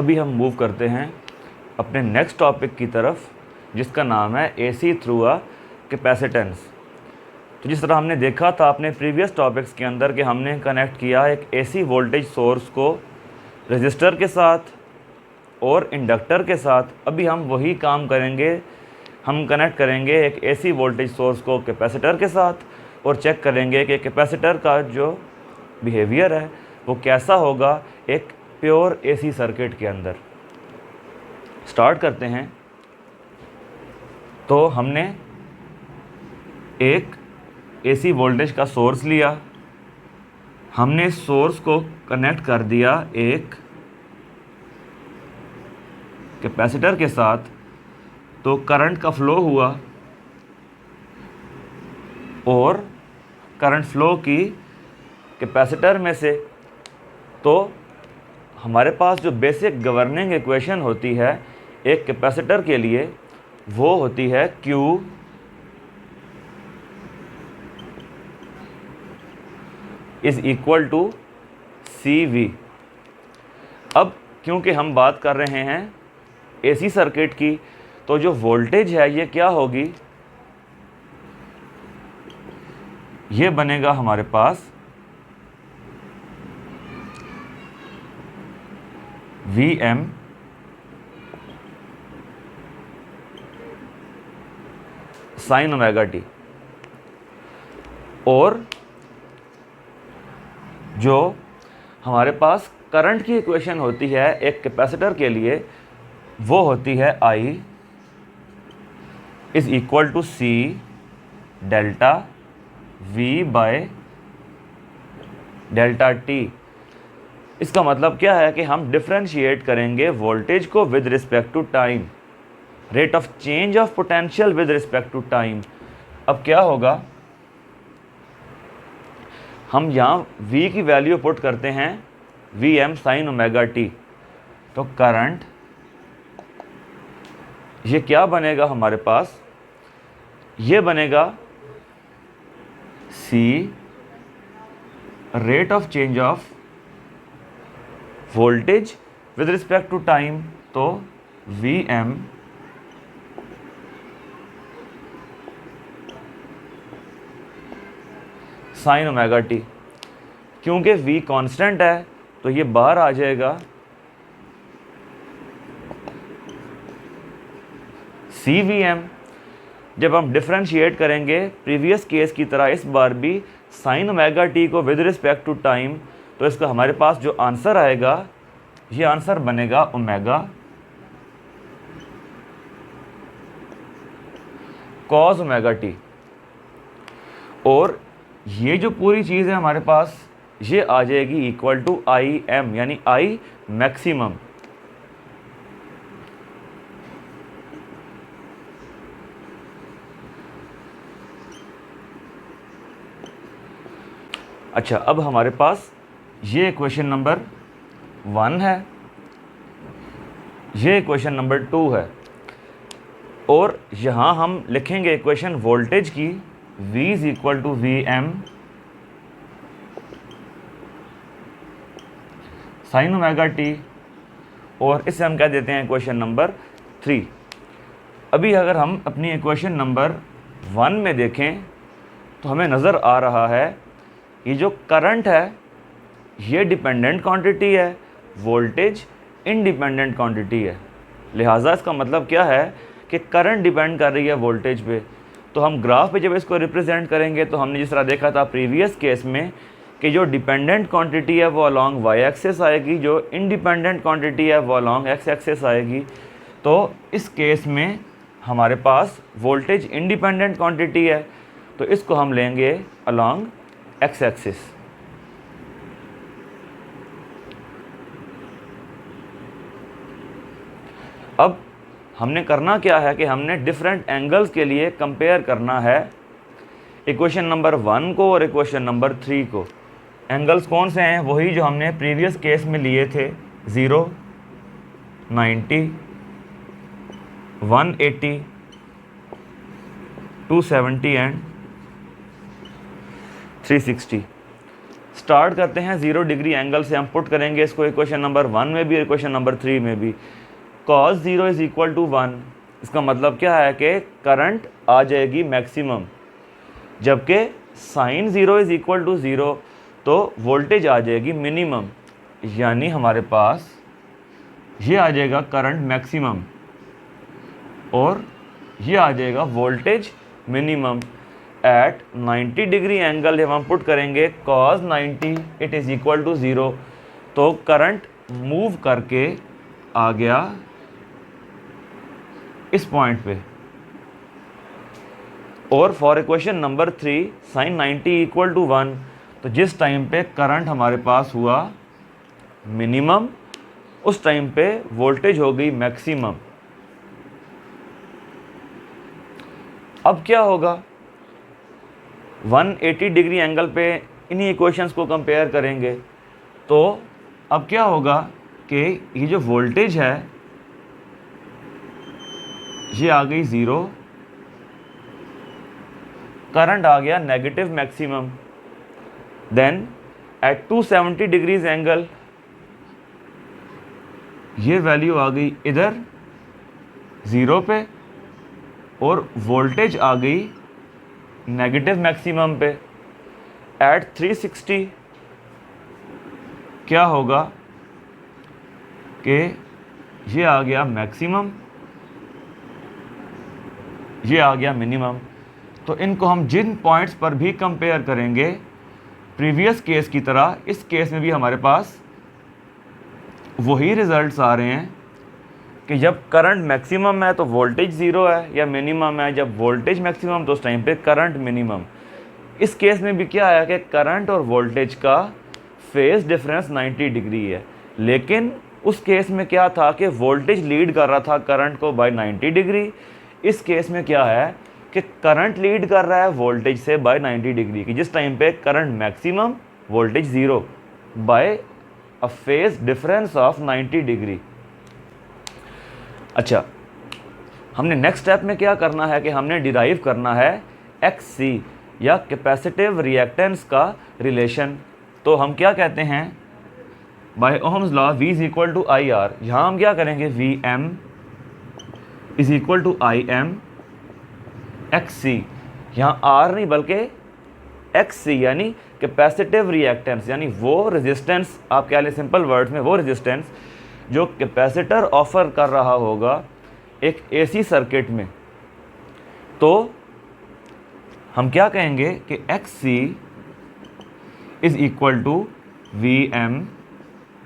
अभी हम मूव करते हैं अपने नेक्स्ट टॉपिक की तरफ, जिसका नाम है AC थ्रू अ कैपेसिटेंस। तो जिस तरह हमने देखा था अपने प्रीवियस टॉपिक्स के अंदर कि हमने कनेक्ट किया एक AC वोल्टेज सोर्स को रजिस्टर के साथ और इंडक्टर के साथ, अभी हम वही काम करेंगे। हम कनेक्ट करेंगे एक AC वोल्टेज सोर्स को कैपेसिटर के साथ और चेक करेंगे कि कैपेसिटर का जो बिहेवियर है वो कैसा होगा एक प्योर AC सर्किट के अंदर। स्टार्ट करते हैं। तो हमने एक AC वोल्टेज का सोर्स लिया, हमने सोर्स को कनेक्ट कर दिया एक कैपेसिटर के साथ, तो करंट का फ्लो हुआ और करंट फ्लो की कैपेसिटर में से। तो हमारे पास जो बेसिक गवर्निंग इक्वेशन होती है एक कैपेसिटर के लिए, वो होती है Q is equal to CV। अब क्योंकि हम बात कर रहे हैं AC सर्किट की, तो जो वोल्टेज है ये क्या होगी, ये बनेगा हमारे पास VM साइन ओमेगा टी। और जो हमारे पास करंट की इक्वेशन होती है एक कैपेसिटर के लिए, वो होती है I is equal to C delta V by delta T। इसका मतलब क्या है कि हम डिफ्रेंशिएट करेंगे वोल्टेज को with respect to time, rate of change of potential with respect to time. अब क्या होगा, हम यहाँ V की वैल्यू पुट करते हैं VM साइन ओमेगा टी। तो करंट ये क्या बनेगा हमारे पास, ये बनेगा C rate of change of voltage with respect to time, तो VM साइन ओमेगा टी। क्योंकि V कांस्टेंट है तो ये बाहर आ जाएगा CVM। जब हम डिफ्रेंशिएट करेंगे प्रीवियस केस की तरह इस बार भी साइन ओमेगा टी को विद रिस्पेक्ट टू टाइम, तो इसका हमारे पास जो आंसर आएगा, ये आंसर बनेगा ओमेगा कॉस ओमेगा टी। और ये जो पूरी चीज़ है हमारे पास, ये आ जाएगी इक्वल टू IM, यानी I मैक्सिमम। अच्छा, अब हमारे पास ये इक्वेशन नंबर 1 है, ये इक्वेशन नंबर 2 है, और यहाँ हम लिखेंगे इक्वेशन वोल्टेज की V is equal to VM sine omega t, और इसे हम कह देते हैं इक्वेशन नंबर 3। अभी अगर हम अपनी इक्वेशन नंबर 1 में देखें तो हमें नज़र आ रहा है ये जो करंट है ये डिपेंडेंट क्वांटिटी है, वोल्टेज इंडिपेंडेंट क्वांटिटी है। लिहाजा इसका मतलब क्या है कि करंट डिपेंड कर रही है वोल्टेज पे। तो हम ग्राफ पे जब इसको रिप्रेजेंट करेंगे तो हमने जिस तरह देखा था प्रीवियस केस में कि जो डिपेंडेंट क्वांटिटी है वो अलॉन्ग वाई एक्सिस आएगी, जो इंडिपेंडेंट क्वांटिटी है वो अलॉन्ग एक्स एक्सिस आएगी। तो इस केस में हमारे पास वोल्टेज इंडिपेंडेंट क्वांटिटी है, तो इसको हम लेंगे अलॉन्ग एक्स एक्सिस। अब हमने करना क्या है कि हमने डिफरेंट एंगल्स के लिए कंपेयर करना है इक्वेशन नंबर 1 को और इक्वेशन नंबर 3 को। एंगल्स कौन से हैं, वही जो हमने प्रीवियस केस में लिए थे, 0, 90, 180, 270 एंड 360। स्टार्ट करते हैं 0 डिग्री एंगल से, हम पुट करेंगे इसको इक्वेशन नंबर 1 में भी और इक्वेशन नंबर 3 में भी। cos 0 इज़ इक्वल टू 1, इसका मतलब क्या है कि करंट आ जाएगी मैक्सिमम, जबकि साइन 0 इज़ इक्वल टू 0 तो वोल्टेज आ जाएगी मिनिमम, यानी हमारे पास ये आ जाएगा करंट मैक्सिमम और ये आ जाएगा voltage minimum. At 90 degree angle जब हम पुट करेंगे cos 90 it is equal to 0, तो करंट मूव करके आ गया इस पॉइंट पे। और for equation number 3 sin 90 equal to 1, तो जिस टाइम पे करंट हमारे पास हुआ मिनिमम उस टाइम पे वोल्टेज हो गई मैक्सिमम। अब क्या होगा, 180 डिग्री एंगल पे इन्हीं इक्वेशंस को कंपेयर करेंगे, तो अब क्या होगा कि ये जो वोल्टेज है ये आ गई 0, करंट आ गया negative maximum. Then at 270 degrees angle ये वैल्यू आ गई इधर 0 पे और वोल्टेज आ गई नेगेटिव मैक्सिमम पे। एट 360 क्या होगा कि ये आ गया मैक्सिमम, ये आ गया मिनिमम। तो इनको हम जिन पॉइंट्स पर भी कंपेयर करेंगे प्रीवियस केस की तरह, इस केस में भी हमारे पास वही रिजल्ट्स आ रहे हैं कि जब करंट मैक्सिमम है तो वोल्टेज 0 है, या मिनिमम है जब वोल्टेज मैक्सिमम तो उस टाइम पे करंट मिनिमम। इस केस में भी क्या आया कि करंट और वोल्टेज का फेज डिफरेंस 90 डिग्री है, लेकिन उस केस में क्या था कि वोल्टेज लीड कर रहा था करंट को बाय 90 डिग्री। इस केस में क्या है कि करंट लीड कर रहा है वोल्टेज से बाय 90 डिग्री की, जिस टाइम पे current maximum voltage 0 by a phase difference of 90 degree. अच्छा, हमने नेक्स्ट स्टेप में क्या करना है कि हमने डिराइव करना है XC या कैपेसिटिव रिएक्टेंस का रिलेशन। तो हम क्या कहते हैं, by Ohm's law V is equal to I R. यहाँ हम क्या करेंगे, VM is equal to IM XC। यहाँ R नहीं बल्कि XC यानी कैपेसिटिव रिएक्टेंस, यानी वो रेजिस्टेंस, आप कह लें सिंपल वर्ड्स में वो रेजिस्टेंस जो कैपेसिटर ऑफर कर रहा होगा एक AC सर्किट में। तो हम क्या कहेंगे कि XC is equal to VM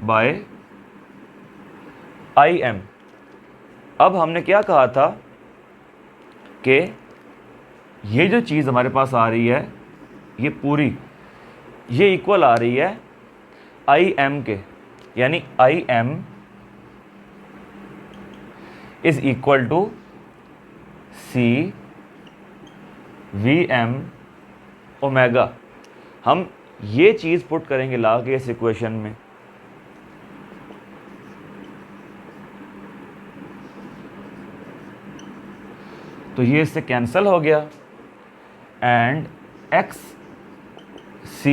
by IM। अब हमने क्या कहा था कि ये जो चीज़ हमारे पास आ रही है ये पूरी ये इक्वल आ रही है IM के, यानी IM is equal to C VM omega. हम ये चीज़ पुट करेंगे ला के इस इक्वेशन में, तो ये इससे कैंसिल हो गया एंड XC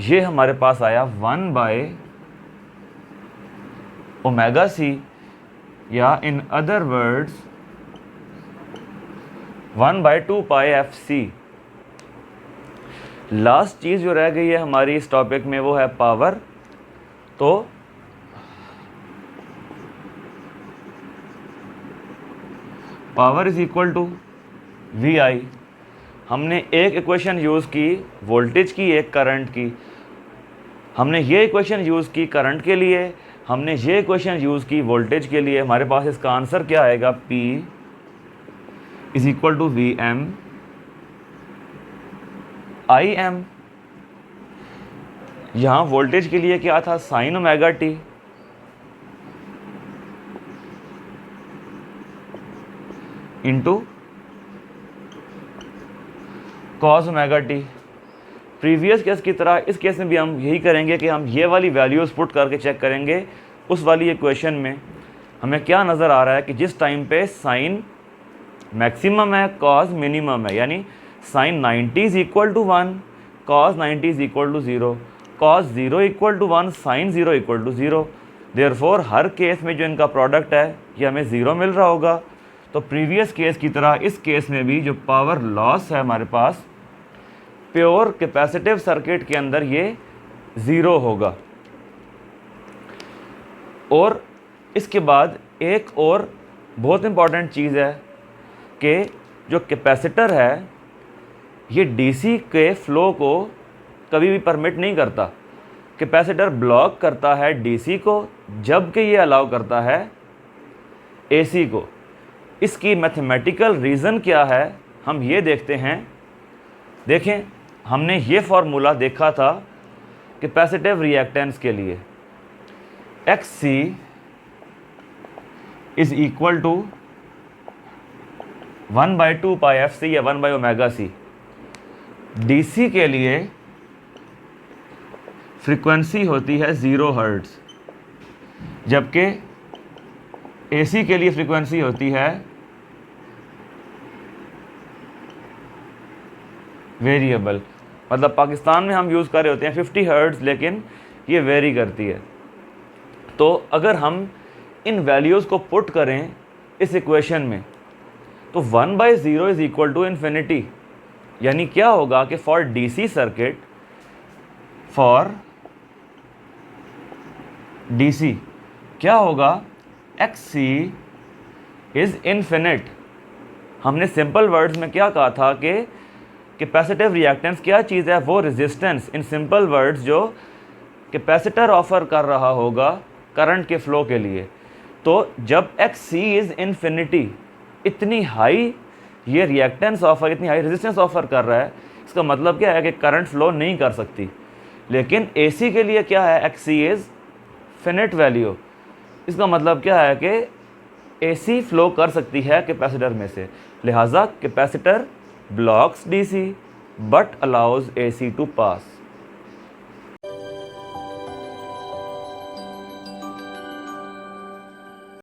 ये हमारे पास आया 1 बाय ओमेगा C, या in other words 1 by 2 pi FC। Last चीज़ जो रह गई है हमारी इस टॉपिक में वो है पावर। तो power is equal to VI। हमने एक इक्वेशन यूज़ की वोल्टेज की, एक करंट की। हमने ये इक्वेशन यूज़ की करंट के लिए, हमने ये इक्वेशन यूज़ की वोल्टेज के लिए। हमारे पास इसका आंसर क्या आएगा, P is equal to VM IM। यहाँ वोल्टेज के लिए क्या था, sine omega t into cos omega t। Previous case की तरह इस केस में भी हम यही करेंगे कि हम ये वाली वैल्यूज़ पुट करके चेक करेंगे उस वाली इक्वेशन में हमें क्या नज़र आ रहा है कि जिस टाइम पे साइन मैक्सिमम है कॉस मिनिमम है, यानी sine 90 is equal to 1, cos 90 is equal to 0, cos 0 equal to 1, sin 0 equal to 0। Therefore हर केस में जो इनका प्रोडक्ट है ये हमें 0 मिल रहा होगा। तो प्रीवियस केस की तरह इस केस में भी जो पावर लॉस है हमारे पास प्योर कैपेसिटिव सर्किट के अंदर ये 0 होगा। और इसके बाद एक और बहुत इम्पॉर्टेंट चीज़ है कि जो कैपेसिटर है ये डीसी के फ़्लो को कभी भी परमिट नहीं करता। कैपेसिटर ब्लॉक करता है डीसी को, जबकि ये अलाउ करता है एसी को। इसकी मैथमेटिकल रीज़न क्या है हम ये देखते हैं। देखें, हमने ये फार्मूला देखा था कैपेसिटिव रिएक्टेंस के लिए, XC is equal to 1/2 pi FC या 1/ωc। DC के लिए फ्रीक्वेंसी होती है 0 हर्ट्ज़, जबकि AC के लिए फ्रीक्वेंसी होती है वेरिएबल। मतलब पाकिस्तान में हम यूज़ कर रहे होते हैं 50 हर्ट्ज़, लेकिन ये वेरी करती है। तो अगर हम इन वैल्यूज़ को पुट करें इस इक्वेशन में तो 1/0 इज़ इक्वल टू इन्फिनिटी। यानी क्या होगा कि for DC circuit, for DC क्या होगा, XC इज़ इन्फिनिट। हमने सिंपल वर्ड्स में क्या कहा था कि कैपेसिटिव रिएक्टेंस क्या चीज़ है, वो रेजिस्टेंस, इन सिंपल वर्ड्स जो कैपेसिटर ऑफर कर रहा होगा करंट के फ़्लो के लिए। तो जब XC इज़ इन्फिनिटी, इतनी हाई ये रिएक्टेंस ऑफर, इतनी हाई रेजिस्टेंस ऑफर कर रहा है, इसका मतलब क्या है कि करंट फ्लो नहीं कर सकती। लेकिन AC के लिए क्या है, XC इज़ फिनिट वैल्यू। इसका मतलब क्या है कि AC फ्लो कर सकती है कैपेसिटर में से, लिहाजा capacitor blocks DC but allows AC to pass.